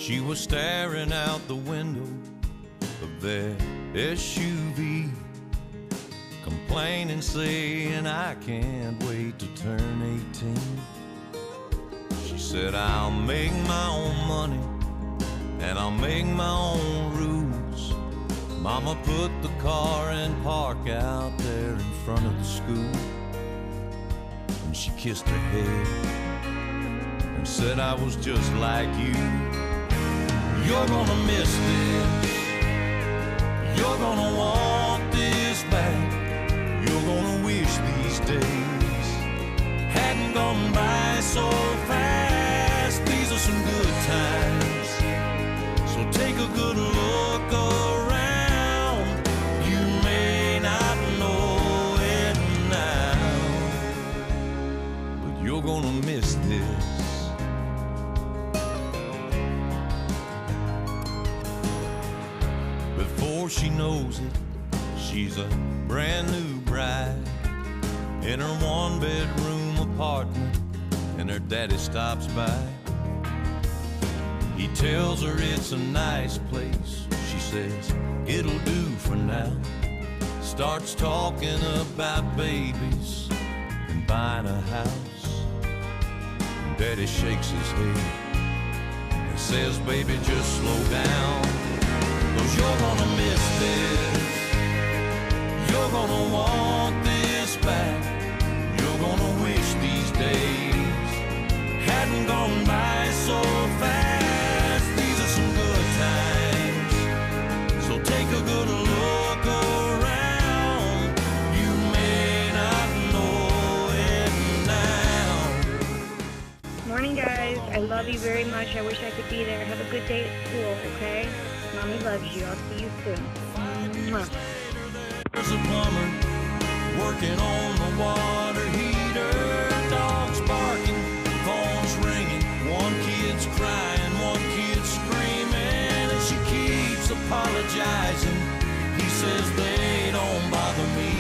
She was staring out the window of their SUV, complaining, saying, I can't wait to turn 18. She said, I'll make my own money and I'll make my own rules. Mama put the car in park out there in front of the school, and she kissed her head and said, I was just like you. You're gonna miss this, you're gonna want this back, you're gonna wish these days hadn't gone by so fast. These are some good times, so take a good look around. You may not know it now, but you're gonna miss this. Before she knows it, she's a brand new bride in her one-bedroom apartment, and her daddy stops by. He tells her it's a nice place. She says, it'll do for now. Starts talking about babies and buying a house. And Daddy shakes his head and says, baby, just slow down, 'cause you're gonna miss this, you're gonna want this back, you're gonna wish these days hadn't gone by so fast. These are some good times, so take a good look around. You may not know it now. Morning, guys. I love you very much. I wish I could be there. Have a good day at school, okay? Mommy loves you. I'll see you soon. Mwah. There's a plumber working on the water heater. Dogs barking, phones ringing. One kid's crying, one kid's screaming, and she keeps apologizing. He says they don't bother me.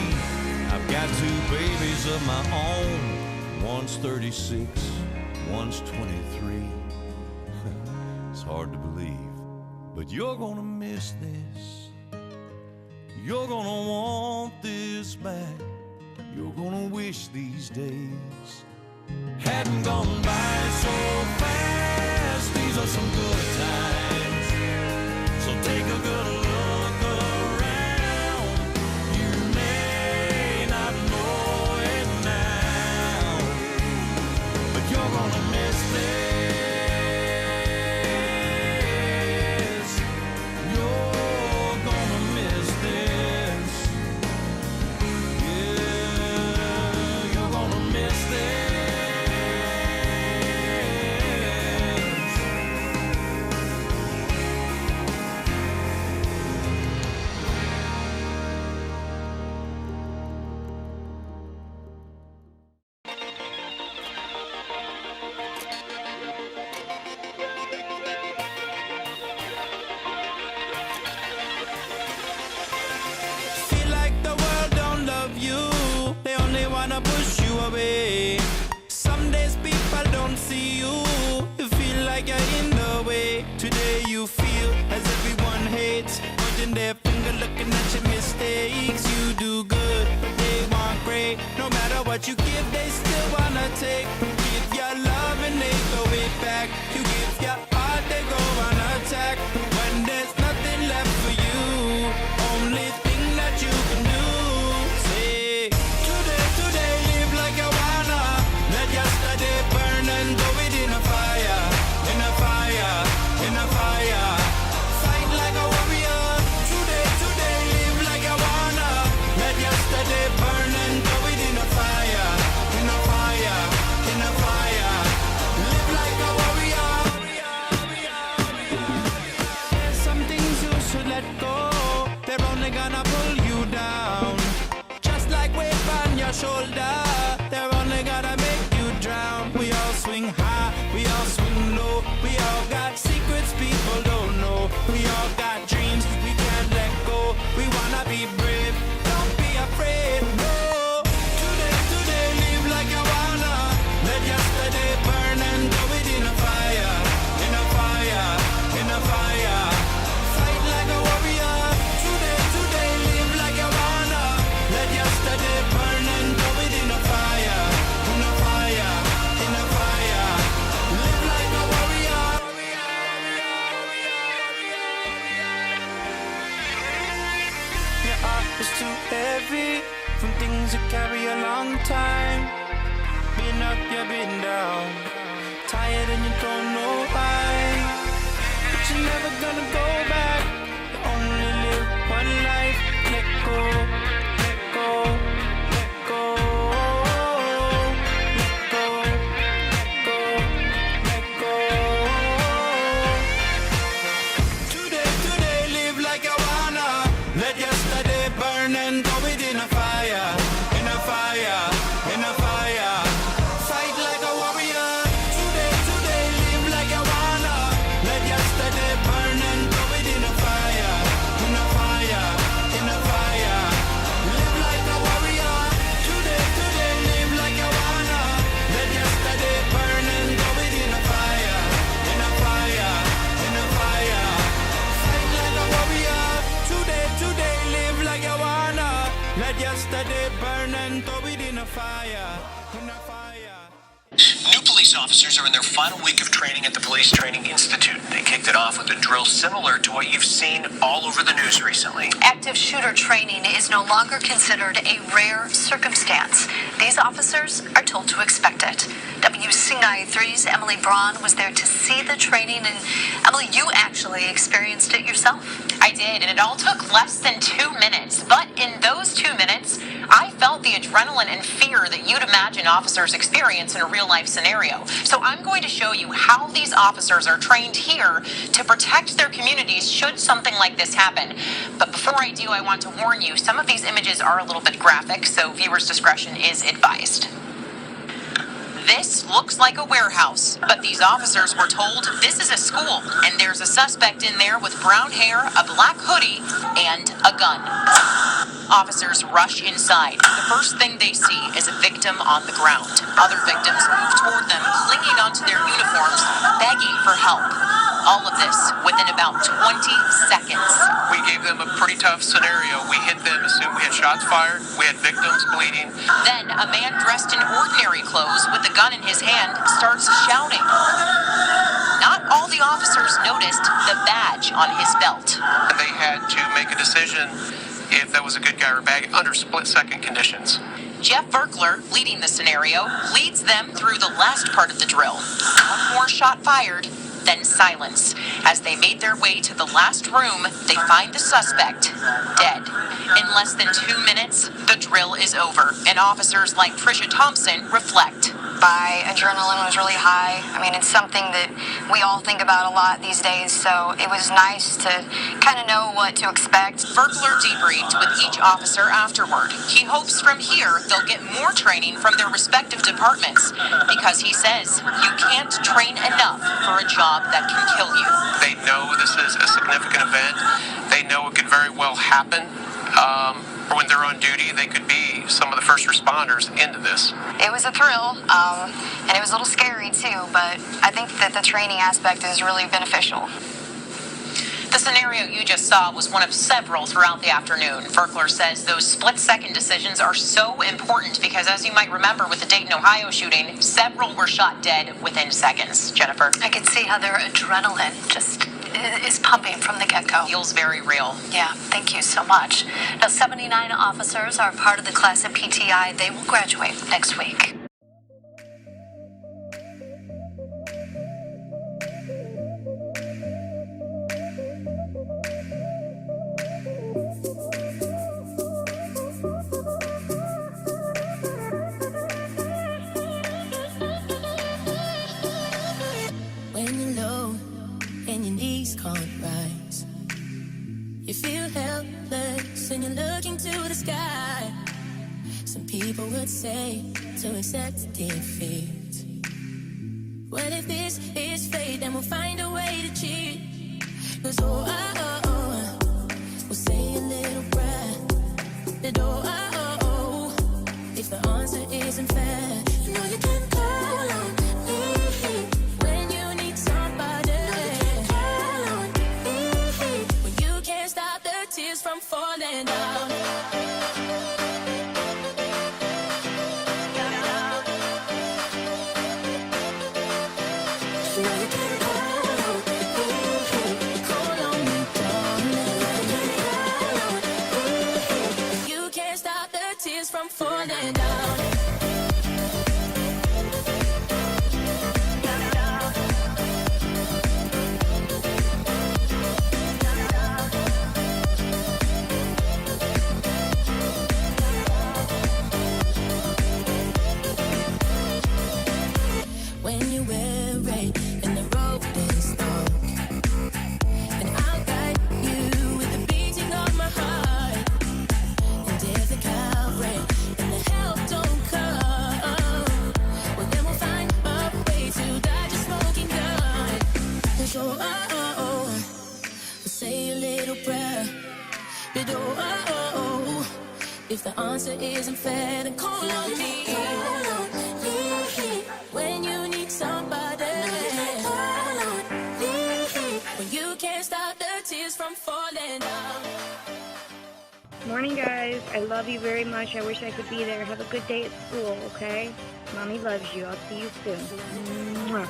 I've got two babies of my own. One's 36, one's 23. It's hard to believe, but you're gonna miss this. You're gonna want this back. You're gonna wish these days hadn't gone by so fast. These are some good times, so take a good look around. You may not know it now, but you're gonna miss this. You're gonna miss this. Yeah, you're gonna miss this. Feel like the world don't love you, they only wanna push you away. Some days people don't see you, you feel like you're in the way. Today you feel as everyone hates, pointing their finger looking at your mistakes. You do good, but they want great. No matter what you give, they still wanna take. Give your love and they throw it back. You give your heart, they go on attack. When there's nothing left for you, only thing that you can do, say, today, live like you wanna. Let yesterday burn and go it in a fire, in a fire, in a fire. Fight like a warrior. Today, live like you wanna. Let yesterday burn and go it in a fire, in a fire, in a fire. Live like a warrior. There's some things you should let go. They're only gonna pull you down. Just like weight on your shoulder, they're only gonna make you drown. We all swing high, we all swing low. We all got secrets people don't know. We all got dreams we can't let go. We wanna be brave, don't be afraid, no. Today, live like you wanna. Let yesterday burn and go it in a fire, in a fire, in is too heavy from things you carry a long time. Been up, you've been down, tired and you don't know why. But you're never gonna go back. You only live one life. Let go, let go, let go, let go, let go, let go. Today, live like I wanna. Let yesterday burn and throw it in a fire, in a fire, in a fire. Fight like a warrior. Today, live like I wanna. Let yesterday burn and throw it in a fire, in a fire, in a fire. Live like a warrior. Today, live like I wanna. Let yesterday burn and throw it in a fire, in a fire, in a fire. Fight like a warrior. Today, live like I wanna. Let yesterday burn and throw it in a fire, in a fire. New police officers are in their final week of training at the Police Training Institute. They kicked it off with a drill similar to what you've seen all over the news recently. Active shooter training is no longer considered a rare circumstance. These officers are told to expect it. WCNI3's Emily Braun was there to see the training, and Emily, you actually experienced it yourself. I did, and it all took less than 2 minutes. But in those 2 minutes, I felt the adrenaline and fear that you'd imagine officers experience in a real-life scenario. So I'm going to show you how these officers are trained here to protect their communities should something like this happen. But before I do, I want to warn you, some of these images are a little bit graphic, so viewers' discretion is advised. This looks like a warehouse, but these officers were told this is a school, and there's a suspect in there with brown hair, a black hoodie, and a gun. Officers rush inside. The first thing they see is a victim on the ground. Other victims move toward them, clinging onto their uniforms, begging for help. All of this within about 20 seconds. We gave them a pretty tough scenario. We hit them as soon as we had shots fired. We had victims bleeding. Then a man dressed in ordinary clothes with a gun in his hand starts shouting. Not all the officers noticed the badge on his belt. They had to make a decision if that was a good guy or a bad guy under split-second conditions. Jeff Verkler, leading the scenario, leads them through the last part of the drill. One more shot fired, then silence. As they made their way to the last room, they find the suspect dead. In less than 2 minutes, the drill is over, and officers like Tricia Thompson reflect. My adrenaline was really high. I mean, it's something that we all think about a lot these days, so it was nice to kind of know what to expect. Verkler debriefed with each officer afterward. He hopes from here they'll get more training from their respective departments, because he says you can't train enough for a job that can kill you. They know this is a significant event. They know it could very well happen. Or when they're on duty, they could be some of the first responders into this. It was a thrill, and it was a little scary too, but I think that the training aspect is really beneficial. The scenario you just saw was one of several throughout the afternoon. Verkler says those split-second decisions are so important because, as you might remember with the Dayton, Ohio shooting, several were shot dead within seconds. Jennifer? I can see how their adrenaline just is pumping from the get-go. Feels very real. Yeah, thank you so much. Now, 79 officers are part of the class at PTI. They will graduate next week. When you're low and your knees can't rise, you feel helpless and you're looking to the sky. Some people would say to accept defeat. What if this is fate? Then we'll find a way to cheat. 'Cause we'll say a little prayer. That if the answer isn't fair, you know you can call on me when you need somebody. Call on me when you can't stop the tears from falling down. falling down. When you wear red and the road is dark, and I'll guide you with the beating of my heart. And if the cavalry and the help don't come, well then we'll find a way to dodge a smoking gun. And so we'll say a little prayer, but if the answer isn't fair, then call on me. When you need somebody, when you can't stop the tears from falling down. Morning, guys. I love you very much. I wish I could be there. Have a good day at school, okay? Mommy loves you. I'll see you soon. Mwah.